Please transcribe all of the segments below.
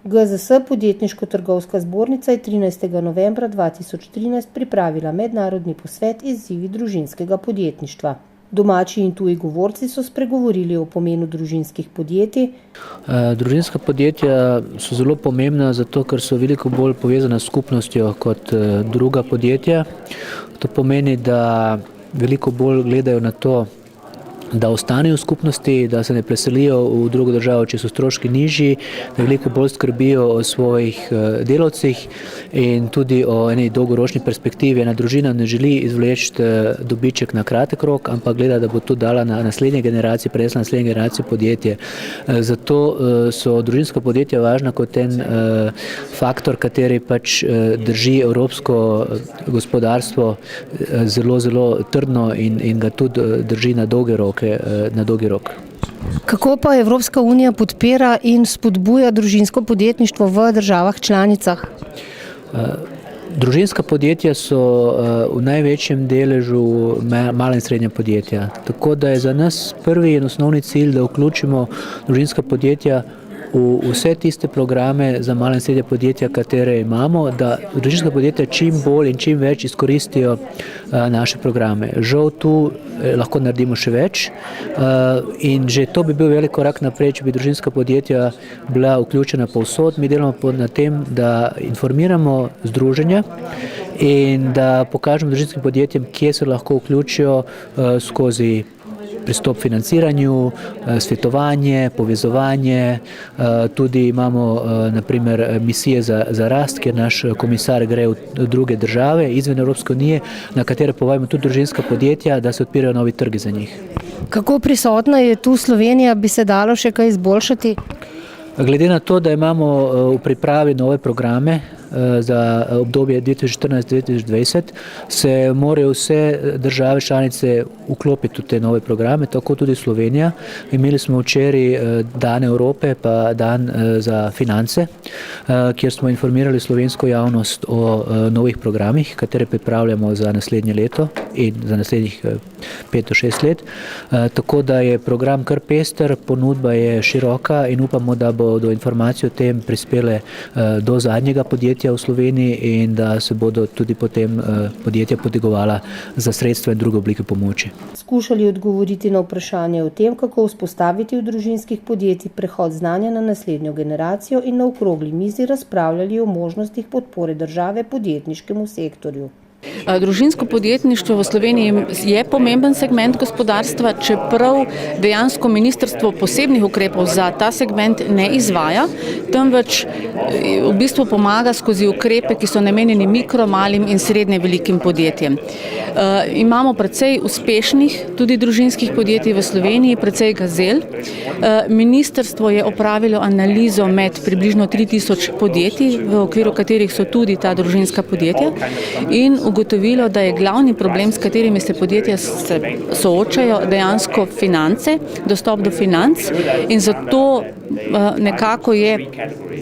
GZS Podjetniško-trgovska zbornica je 13. novembra 2013 pripravila mednarodni posvet izzivi družinskega podjetništva. Domači in tuji govorci so spregovorili o pomenu družinskih podjetij. Družinska podjetja so zelo pomembna, zato ker so veliko bolj povezana s skupnostjo kot druga podjetja. To pomeni, da veliko bolj gledajo na to, da ostanejo v skupnosti, da se ne preselijo v drugo državo, če so stroški nižji, da veliko bolj skrbijo o svojih delavcih in tudi o eni dolgoročni perspektivi. Ena družina ne želi izvleči dobiček na kratek rok, ampak gleda, da bo to dala na naslednje generacije, prenesla na naslednje generacije podjetje. Zato so družinska podjetja važna kot en faktor, kateri pač drži evropsko gospodarstvo zelo, zelo trdno in ga tudi drži na dolgi rok. Kako pa Evropska unija podpira in spodbuja družinsko podjetništvo v državah članicah? Družinska podjetja so v največjem deležu mala in srednja podjetja. Tako da je za nas prvi in osnovni cilj, da vključimo družinska podjetja v vse tiste programe za mala in srednja podjetja, katere imamo, da družinska podjetja čim bolj in čim več izkoristijo naše programe. Žal tu lahko naredimo še več in že to bi bil velik korak naprej, če bi družinska podjetja bila vključena povsod. Mi delamo na tem, da informiramo združenja in da pokažemo družinskim podjetjem, kje se lahko vključijo skozi pristop financiranju, svetovanje, povezovanje. Tudi imamo naprimer misije za rast, kjer naš komisar gre v druge države izven Evropske unije, na katere povabimo tudi družinska podjetja, da se odpirajo novi trgi za njih. Kako prisotna je tu Slovenija, bi se dalo še kaj izboljšati? Glede na to, da imamo v pripravi nove programe za obdobje 2014-2020, se morajo vse države članice vklopiti v te nove programe, tako tudi Slovenija. Imeli smo včeraj Dan Evrope pa Dan za finance, kjer smo informirali slovensko javnost o novih programih, katere pripravljamo za naslednje leto in za naslednjih 5 do 6 let. Tako da je program kar pester, ponudba je široka in upamo, da bodo informacije o tem prispele do zadnjega podjetja v Sloveniji in da se bodo tudi potem podjetja potegovala za sredstva in druge oblike pomoči. Skušali odgovoriti na vprašanje o tem, kako vzpostaviti v družinskih podjetjih prehod znanja na naslednjo generacijo in na okrogli mizi razpravljali o možnostih podpore države podjetniškemu sektorju. Družinsko podjetništvo v Sloveniji je pomemben segment gospodarstva, čeprav dejansko ministrstvo posebnih ukrepov za ta segment ne izvaja, temveč v bistvu pomaga skozi ukrepe, ki so namenjeni mikro, malim in srednje velikim podjetjem. Imamo precej uspešnih tudi družinskih podjetij v Sloveniji, precej gazel. Ministrstvo je opravilo analizo med približno 3000 podjetij, v okviru katerih so tudi ta družinska podjetja, in ugotovilo, da je glavni problem, s katerimi se podjetja soočajo, dejansko finance, dostop do financ, in zato nekako je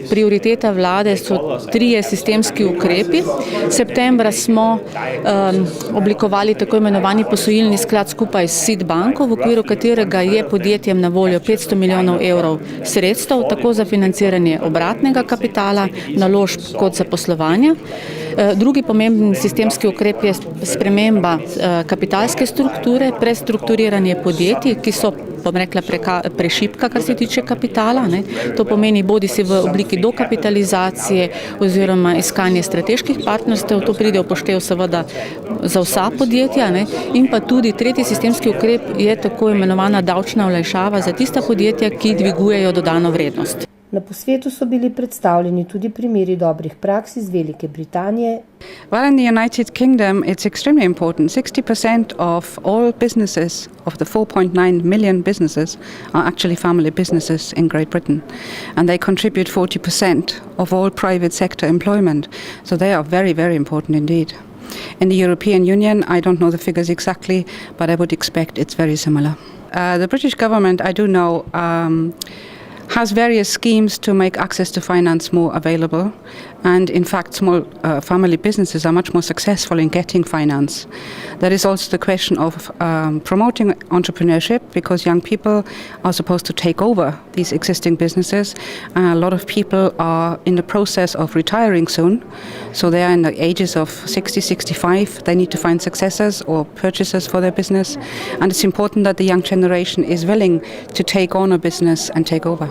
prioriteta vlade so 3 sistemski ukrepi. Septembra smo oblikovali tako imenovani posojilni sklad skupaj s SID banko, v okviru katerega je podjetjem na voljo 500 milijonov evrov sredstev, tako za financiranje obratnega kapitala, naložb kot za poslovanja. Drugi pomemben sistemski ukrep je sprememba kapitalske strukture, prestrukturiranje podjetij, ki so, bom rekla, prešibka, kar se tiče kapitala. To pomeni bodisi v obliki dokapitalizacije oziroma iskanje strateških partnerstev, to pride v poštev seveda za vsa podjetja. In pa tudi tretji sistemski ukrep je tako imenovana davčna olajšava za tista podjetja, ki dvigujejo dodano vrednost. Na posvetu so bili predstavljeni tudi primeri dobrih praks iz Velike Britanije. Well, in the United Kingdom, it's extremely important. 60% of all businesses, of the 4.9 million businesses, are actually family businesses in Great Britain. And they contribute 40% of all private sector employment. So they are very, very important indeed. In the European Union, I don't know the figures exactly, but I would expect it's very similar. The British government, I do know, has various schemes to make access to finance more available. And in fact, small family businesses are much more successful in getting finance. There is also the question of promoting entrepreneurship, because young people are supposed to take over these existing businesses. And a lot of people are in the process of retiring soon. So they are in the ages of 60, 65. They need to find successors or purchasers for their business. And it's important that the young generation is willing to take on a business and take over.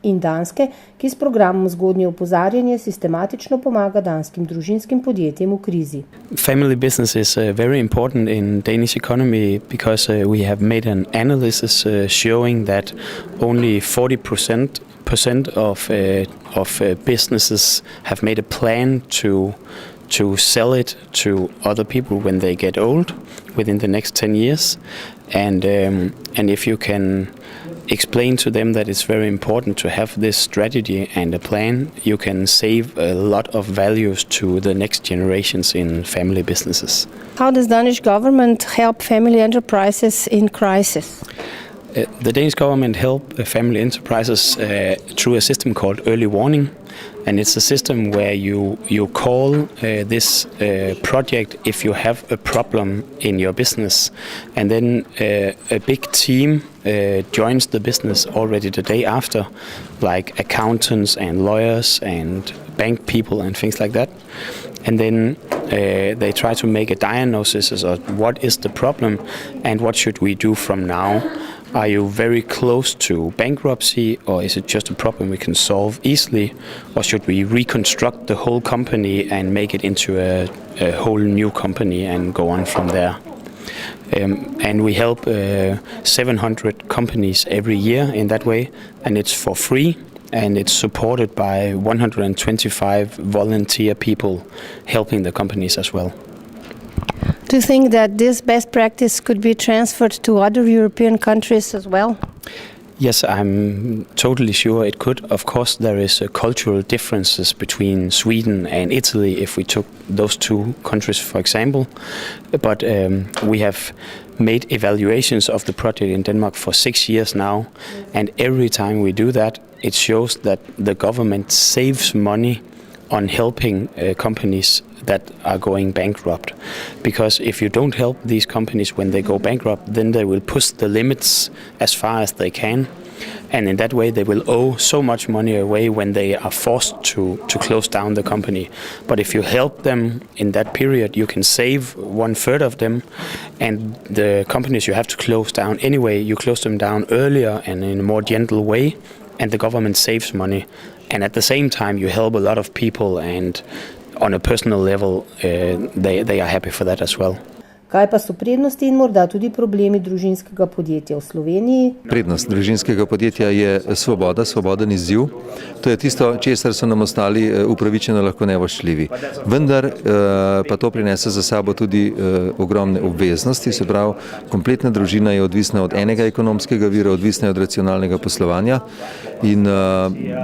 In Danske, ki s programom zgodnje opozarjanje sistematično pomaga danskim družinskim podjetjem v krizi. Family business is very important in Danish economy because we have made an analysis showing that only 40% of businesses have made a plan to sell it to other people when they get old within the next 10 years. And if you can explain to them that it's very important to have this strategy and a plan, you can save a lot of values to the next generations in family businesses. How does Danish government help family enterprises in crisis? The Danish government help family enterprises through a system called early warning. And it's a system where you call this project if you have a problem in your business. And then a big team joins the business already the day after, like accountants and lawyers and bank people and things like that. And then they try to make a diagnosis of what is the problem and what should we do from now. Are you very close to bankruptcy, or is it just a problem we can solve easily? Or should we reconstruct the whole company and make it into a whole new company and go on from there? And we help 700 companies every year in that way, and it's for free, and it's supported by 125 volunteer people helping the companies as well. Do you think that this best practice could be transferred to other European countries as well? Yes, I'm totally sure it could. Of course, there is cultural differences between Sweden and Italy if we took those two countries, for example. But we have made evaluations of the project in Denmark for 6 years now. And every time we do that, it shows that the government saves money on helping companies that are going bankrupt. Because if you don't help these companies when they go bankrupt, then they will push the limits as far as they can. And in that way, they will owe so much money away when they are forced to close down the company. But if you help them in that period, you can save 1/3 of them. And the companies you have to close down anyway, you close them down earlier and in a more gentle way, and the government saves money. And at the same time, you help a lot of people, and on a personal level, they are happy for that as well. Kaj pa so prednosti in morda tudi problemi družinskega podjetja v Sloveniji? Prednost družinskega podjetja je svoboda, svoboden izziv. To je tisto, česar so nam ostali upravičeno lahko nevoščljivi. Vendar pa to prinese za sabo tudi ogromne obveznosti, se pravi, kompletna družina je odvisna od enega ekonomskega vira, odvisna je od racionalnega poslovanja. In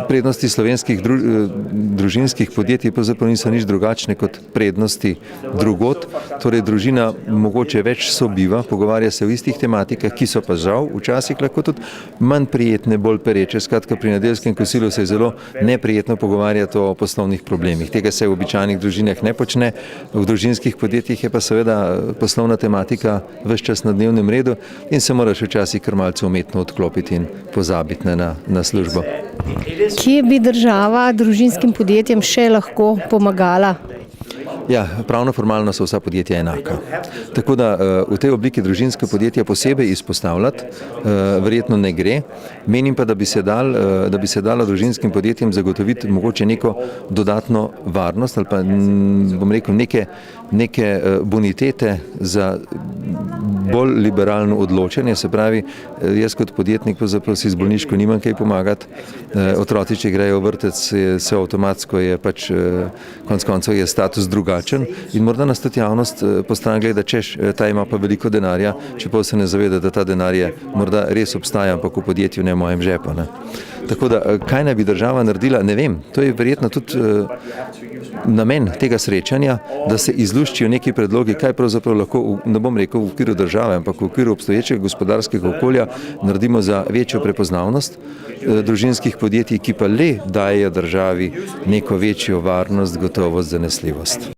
prednosti slovenskih družinskih podjetij pravzaprav niso nič drugačne kot prednosti drugod. Torej, družina mogoče več sobiva, pogovarja se o istih tematikah, ki so pa žal včasih lahko tudi manj prijetne, bolj pereče. Skratka, pri nedeljskem kosilu se je zelo neprijetno pogovarjati o poslovnih problemih. Tega se v običajnih družinah ne počne, v družinskih podjetjih je pa seveda poslovna tematika ves čas na dnevnem redu in se moraš včasih kar malce umetno odklopiti in pozabiti na službo. Kje bi država družinskim podjetjem še lahko pomagala? Ja, pravno formalno so vsa podjetja enaka. Tako da v tej obliki družinske podjetja posebej izpostavljati verjetno ne gre. Menim pa, da bi se dalo družinskim podjetjem zagotoviti mogoče neko dodatno varnost ali pa, bom rekel, neke bonitete za bolj liberalno odločanje. Se pravi, jaz kot podjetnik pravzaprav si z bolniško nimam kaj pomagati. Otroci, če grejo v vrtec, se avtomatsko je pač konec koncev je status drugačen in morda nas tudi javnost po stran gleda, češ, ta ima pa veliko denarja, čeprav se ne zaveda, da ta denar je morda res obstaja, ampak v podjetju, ne v mojem žepu. Tako da, kaj naj bi država naredila, ne vem. To je verjetno tudi namen tega srečanja, da se izluščijo neki predlogi, kaj pravzaprav lahko, ne bom rekel v okviru države, ampak v okviru obstoječega gospodarskega okolja naredimo za večjo prepoznavnost družinskih podjetij, ki pa le dajejo državi neko večjo varnost, gotovost, zanesljivost.